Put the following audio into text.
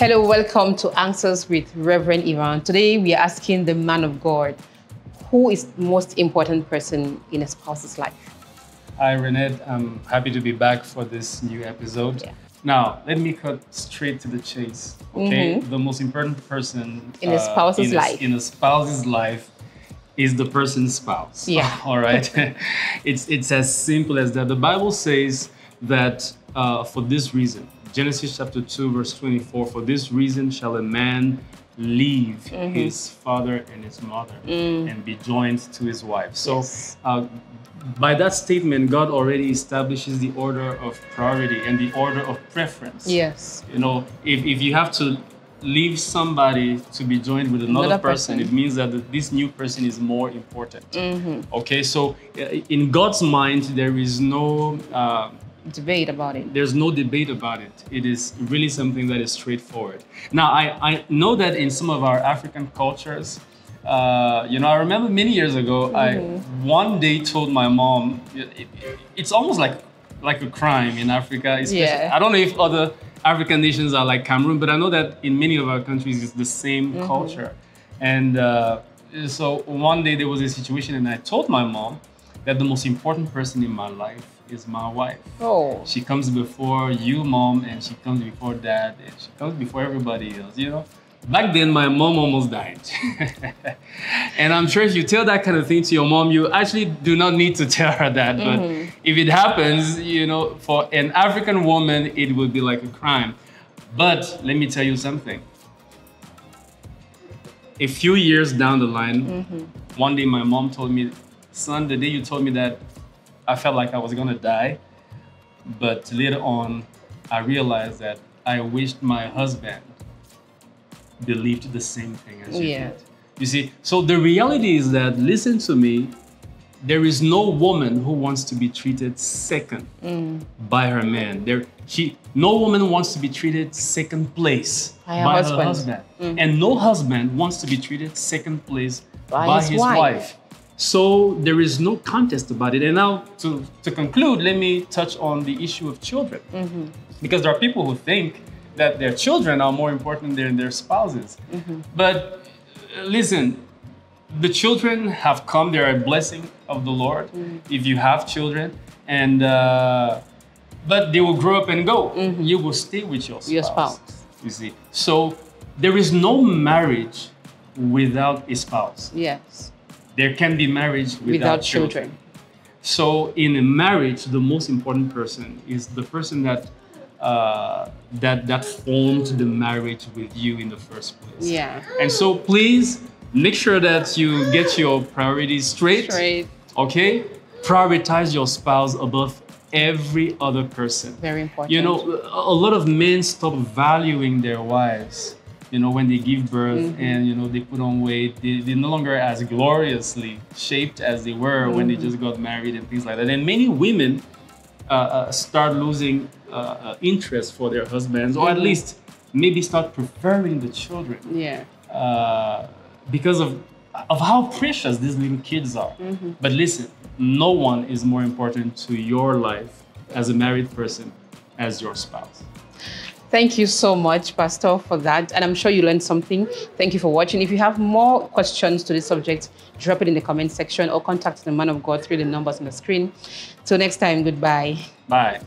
Hello, welcome to Answers with Reverend Ivan. Today we are asking the man of God, who is the most important person in a spouse's life? Hi, Renette. I'm happy to be back for this new episode. Yeah. Now, let me cut straight to the chase. Okay, the most important person In a spouse's life. In a spouse's life is the person's spouse. Yeah. All right. It's as simple as that. The Bible says that for this reason, Genesis chapter 2, verse 24, for this reason shall a man leave his father and his mother and be joined to his wife. So by that statement, God already establishes the order of priority and the order of preference. Yes. You know, if you have to leave somebody to be joined with another person, it means that this new person is more important. Okay, so in God's mind, there is no debate about it. There's no debate about it. It is really something that is straightforward. Now, I know that in some of our African cultures, you know, I remember many years ago, I one day told my mom, it's almost like a crime in Africa. I don't know if other African nations are like Cameroon, but I know that in many of our countries, it's the same culture. And so one day there was a situation and I told my mom that the most important person in my life is my wife. Oh. She comes before you, mom, and she comes before dad, and she comes before everybody else, you know? Back then, my mom almost died. And I'm sure if you tell that kind of thing to your mom, you actually do not need to tell her that. But if it happens, you know, for an African woman, it would be like a crime. But let me tell you something. A few years down the line, one day my mom told me, son, the day you told me that, I felt like I was gonna die. But later on, I realized that I wished my husband believed the same thing as you did. You see, so the reality is that, listen to me, there is no woman who wants to be treated second by her man. No woman wants to be treated second place by her husband. And no husband wants to be treated second place by his wife. So there is no contest about it. And now to conclude, let me touch on the issue of children. Because there are people who think that their children are more important than their spouses. But listen, the children have come, they are a blessing of the Lord if you have children, and but they will grow up and go. You will stay with your spouse. You see. So there is no marriage without a spouse. Yes. There can be marriage without children. So in a marriage, the most important person is the person that that formed the marriage with you in the first place. Yeah. And so please make sure that you get your priorities straight. Okay? Prioritize your spouse above every other person. Very important. You know, a lot of men stop valuing their wives, you know, when they give birth and, you know, they put on weight, they're no longer as gloriously shaped as they were when they just got married and things like that. And many women start losing interest for their husbands, or at least maybe start preferring the children. Yeah. Because of how precious these little kids are. But listen, no one is more important to your life as a married person as your spouse. Thank you so much, Pastor, for that. And I'm sure you learned something. Thank you for watching. If you have more questions to this subject, drop it in the comment section or contact the man of God through the numbers on the screen. Till next time, goodbye. Bye.